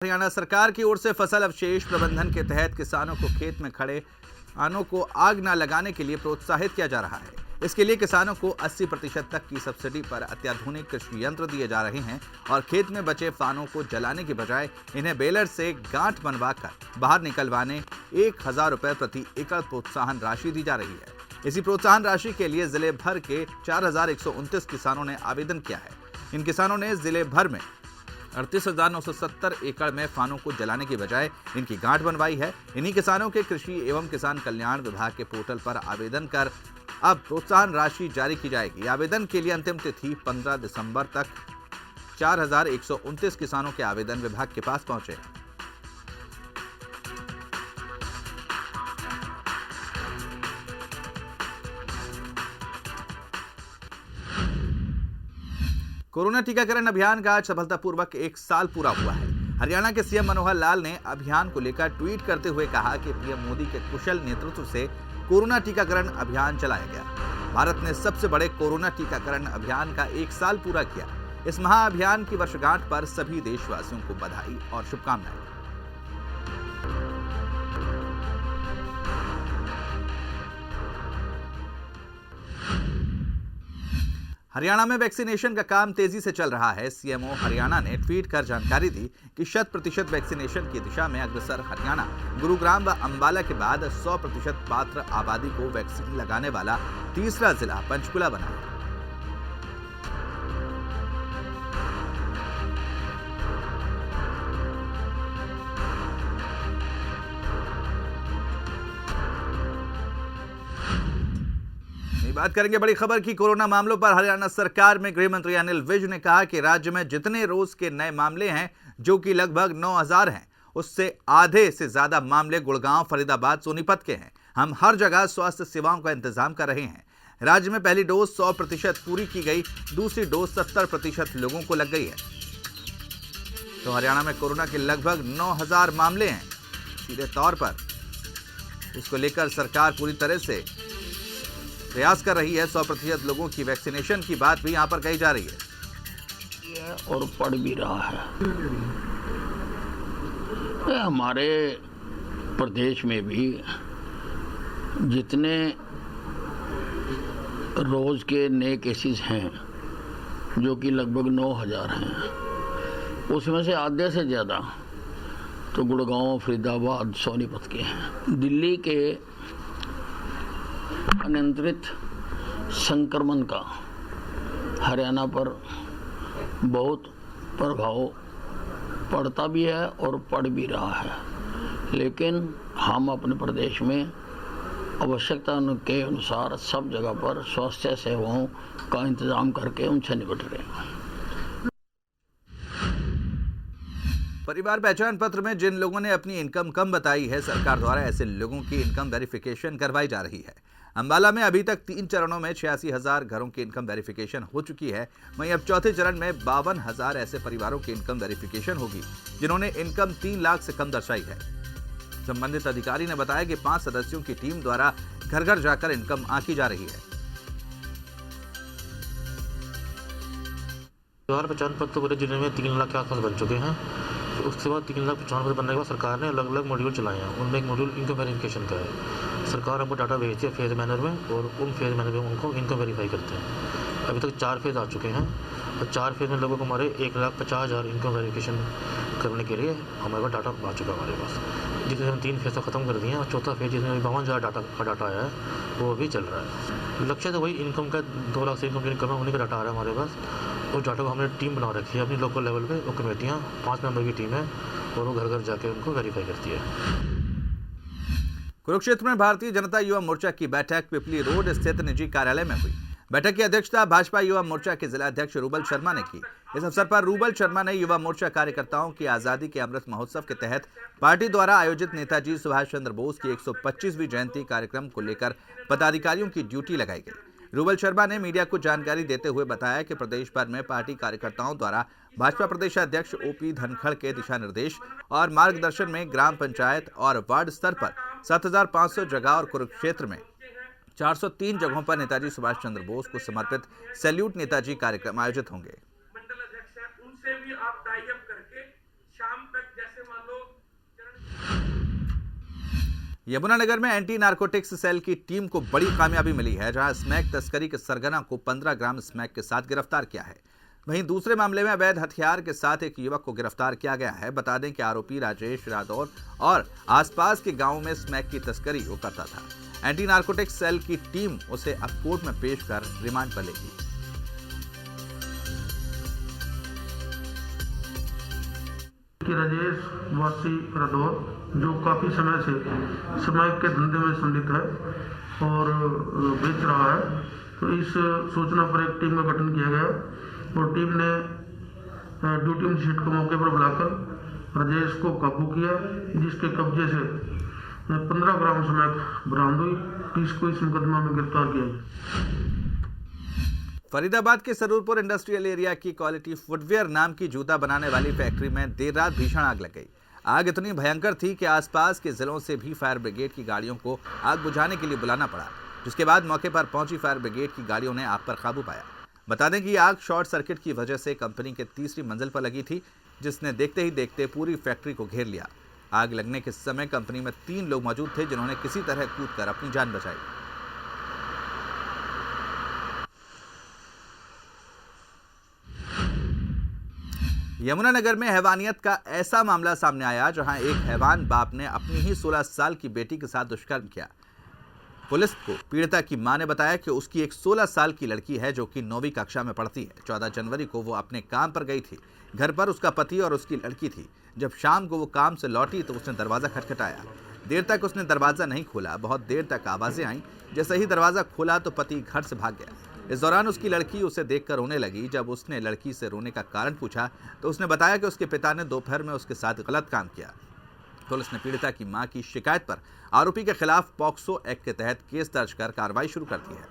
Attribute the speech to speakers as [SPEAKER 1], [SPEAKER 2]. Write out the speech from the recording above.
[SPEAKER 1] हरियाणा सरकार की ओर से फसल अवशेष प्रबंधन के तहत किसानों को खेत में खड़े अन्न को आग न लगाने के लिए प्रोत्साहित किया जा रहा है। इसके लिए किसानों को 80% तक की सब्सिडी पर अत्याधुनिक कृषि यंत्र दिए जा रहे हैं और खेत में बचे फानों को जलाने की बजाय इन्हें बेलर से गांठ बनवाकर बाहर निकलवाने 1000 रुपए प्रति एकड़ प्रोत्साहन राशि दी जा रही है। इसी प्रोत्साहन राशि के लिए जिले भर के 4129 किसानों ने आवेदन किया है। इन किसानों ने जिले भर में 38,970 एकड़ में फानों को जलाने की बजाय इनकी गांठ बनवाई है। इन्हीं किसानों के कृषि एवं किसान कल्याण विभाग के पोर्टल पर आवेदन कर अब प्रोत्साहन राशि जारी की जाएगी। आवेदन के लिए अंतिम तिथि 15 दिसंबर तक 4129 किसानों के आवेदन विभाग के पास पहुंचे। कोरोना टीकाकरण अभियान का आज सफलतापूर्वक 1 साल पूरा हुआ है। हरियाणा के सीएम मनोहर लाल ने अभियान को लेकर ट्वीट करते हुए कहा कि पीएम मोदी के कुशल नेतृत्व से कोरोना टीकाकरण अभियान चलाया गया। भारत ने सबसे बड़े कोरोना टीकाकरण अभियान का 1 साल पूरा किया। इस महाअभियान की वर्षगांठ पर सभी देशवासियों को बधाई और शुभकामनाएं। हरियाणा में वैक्सीनेशन का काम तेजी से चल रहा है। सीएमओ हरियाणा ने ट्वीट कर जानकारी दी कि 100% वैक्सीनेशन की दिशा में अग्रसर हरियाणा गुरुग्राम व अंबाला के बाद 100% पात्र आबादी को वैक्सीन लगाने वाला तीसरा जिला पंचकुला बना है। बात करेंगे बड़ी खबर की। कोरोना मामलों पर हरियाणा सरकार में गृह मंत्री अनिल विज ने कहा कि राज्य में जितने रोज के नए मामले हैं, जो कि लगभग 9000 हैं, उससे आधे से ज्यादा मामले गुड़गांव, फरीदाबाद, सोनीपत के हैं। हम हर जगह स्वास्थ्य सेवाओं का इंतजाम कर रहे हैं। राज्य में पहली डोज 100% पूरी की गई, दूसरी डोज 70% लोगों को लग गई है। तो हरियाणा में कोरोना के लगभग 9000 मामले हैं। सीधे तौर पर इसको लेकर सरकार पूरी तरह से प्रयास कर रही है। 100% लोगों की वैक्सीनेशन की बात भी यहां पर कही जा रही है
[SPEAKER 2] और पड़ भी रहा है। हमारे प्रदेश में भी जितने रोज के नए केसेस हैं, जो कि लगभग 9000 हैं, उसमें से आधे से ज़्यादा तो गुड़गांव, फरीदाबाद, सोनीपत के हैं। दिल्ली के अनियंत्रित संक्रमण का हरियाणा पर बहुत प्रभाव पड़ता भी है और पड़ भी रहा है। लेकिन हम अपने प्रदेश में आवश्यकता के अनुसार सब जगह पर स्वास्थ्य सेवाओं का इंतजाम करके उनसे निपट रहे हैं।
[SPEAKER 1] परिवार पहचान पत्र में जिन लोगों ने अपनी इनकम कम बताई है, सरकार द्वारा ऐसे लोगों की इनकम वेरिफिकेशन करवाई जा रही है। अंबाला में अभी तक 3 चरणों में 86,000 घरों की इनकम वेरिफिकेशन हो चुकी है। वहीं अब चौथे चरण में 52,000 ऐसे परिवारों की इनकम वेरिफिकेशन होगी जिन्होंने इनकम 3 लाख से कम दर्शाई है। संबंधित अधिकारी ने बताया कि 5 सदस्यों की टीम द्वारा घर घर जाकर इनकम आंकी जा रही है।
[SPEAKER 3] परिवार पहचान पत्र पूरे जिले में 3 लाख के आसपास बन चुके हैं। उसके बाद 3 लाख 95 बनने के बाद सरकार ने अलग अलग मॉड्यूल चलाए हैं। उनमें एक मॉड्यूल इनकम वेरिफिकेशन का है। सरकार हमको डाटा भेजती है फेज मैनर में, और उन फेज मैनर में उनको इनकम वेरीफाई करते हैं। अभी तक 4 फेज आ चुके हैं और 4 फेज में लगभग हमारे 1,50,000 इनकम वेरिफिकेशन करने के लिए हमारे पास डाटा आ चुका है हमारे पास, जिसमें हम 3 फेज तो ख़त्म कर दिए हैं और चौथा फेज जिसमें 52,000 का डाटा आया है, वो अभी चल रहा है। लक्ष्य तो वही इनकम का 2 लाख से इनकम की इनकम है, उन्हीं का डाटा आ रहा है हमारे पास। उस डाटा को हमने टीम बना रखी है अपनी लोकल लेवल पे। वो कमेटियाँ 5 मेंबर की टीम है और वो घर घर जाके उनको वेरीफाई करती है।
[SPEAKER 1] कुरुक्षेत्र में भारतीय जनता युवा मोर्चा की बैठक पिपली रोड स्थित निजी कार्यालय में हुई। बैठक की अध्यक्षता भाजपा युवा मोर्चा के जिला अध्यक्ष रूबल शर्मा ने की। इस अवसर पर रूबल शर्मा ने युवा मोर्चा कार्यकर्ताओं की आजादी के अमृत महोत्सव के तहत पार्टी द्वारा आयोजित नेताजी सुभाष चंद्र बोस की 125वीं जयंती कार्यक्रम को लेकर पदाधिकारियों की ड्यूटी लगाई गई। रूबल शर्मा ने मीडिया को जानकारी देते हुए बताया कि प्रदेश भर में पार्टी कार्यकर्ताओं द्वारा भाजपा प्रदेश अध्यक्ष ओपी धनखड़ के दिशा निर्देश और मार्गदर्शन में ग्राम पंचायत और वार्ड स्तर पर 7,500 जगह और कुरुक्षेत्र में 403 जगहों पर नेताजी सुभाष चंद्र बोस को समर्पित सैल्यूट नेताजी कार्यक्रम आयोजित होंगे।
[SPEAKER 4] मंडल अध्यक्ष है, उनसे भी आप टाई अप करके शाम तक जैसे
[SPEAKER 1] यमुनानगर में एंटी नारकोटिक्स सेल की टीम को बड़ी कामयाबी मिली है, जहां स्मैक तस्करी के सरगना को 15 ग्राम स्मैक के साथ गिरफ्तार किया है। वहीं दूसरे मामले में अवैध हथियार के साथ एक युवक को गिरफ्तार किया गया है। बता दें कि आरोपी राजेश राठौर और आसपास के गांवों में स्मैक की तस्करी वो करता था। एंटी नारकोटिक्स सेल की टीम उसे अब कोर्ट में पेश कर रिमांड पर लेगी।
[SPEAKER 4] राजेश वासी राठौर जो काफ़ी समय से स्मैक के धंधे में संलिप्त है और बेच रहा है, तो इस सूचना पर एक टीम का गठन किया गया और टीम ने ड्यूटी मजिस्ट्रेट को मौके पर बुलाकर राजेश को काबू किया, जिसके कब्जे से 15 ग्राम स्मैक बरामद हुई। इसको इस मुकदमा में गिरफ्तार किया गया।
[SPEAKER 1] फरीदाबाद के सरूरपुर इंडस्ट्रियल एरिया की क्वालिटी फुटवेयर नाम की जूता बनाने वाली फैक्ट्री में देर रात भीषण आग लग गई। आग इतनी भयंकर थी कि आसपास के जिलों से भी फायर ब्रिगेड की गाड़ियों को आग बुझाने के लिए बुलाना पड़ा, जिसके बाद मौके पर पहुंची फायर ब्रिगेड की गाड़ियों ने आग पर काबू पाया। बता दें कि आग शॉर्ट सर्किट की वजह से कंपनी के तीसरी मंजिल पर लगी थी, जिसने देखते ही देखते पूरी फैक्ट्री को घेर लिया। आग लगने के समय कंपनी में 3 लोग मौजूद थे, जिन्होंने किसी तरह कूदकर अपनी जान बचाई। यमुनानगर में हैवानियत का ऐसा मामला सामने आया, जहां एक हैवान बाप ने अपनी ही 16 साल की बेटी के साथ दुष्कर्म किया। पुलिस को पीड़िता की मां ने बताया कि उसकी एक 16 साल की लड़की है, जो कि 9वीं कक्षा में पढ़ती है। 14 जनवरी को वो अपने काम पर गई थी। घर पर उसका पति और उसकी लड़की थी। जब शाम को वो काम से लौटी तो उसने दरवाज़ा खटखटाया। देर तक उसने दरवाज़ा नहीं खोला। बहुत देर तक आवाज़ें आईं। जैसे ही दरवाज़ा खोला तो पति घर से भाग गया। इस दौरान उसकी लड़की उसे देखकर रोने लगी। जब उसने लड़की से रोने का कारण पूछा तो उसने बताया कि उसके पिता ने दोपहर में उसके साथ गलत काम किया। पुलिस ने पीड़िता की मां की शिकायत पर आरोपी के खिलाफ पॉक्सो एक्ट के तहत केस दर्ज कर कार्रवाई शुरू कर दी है।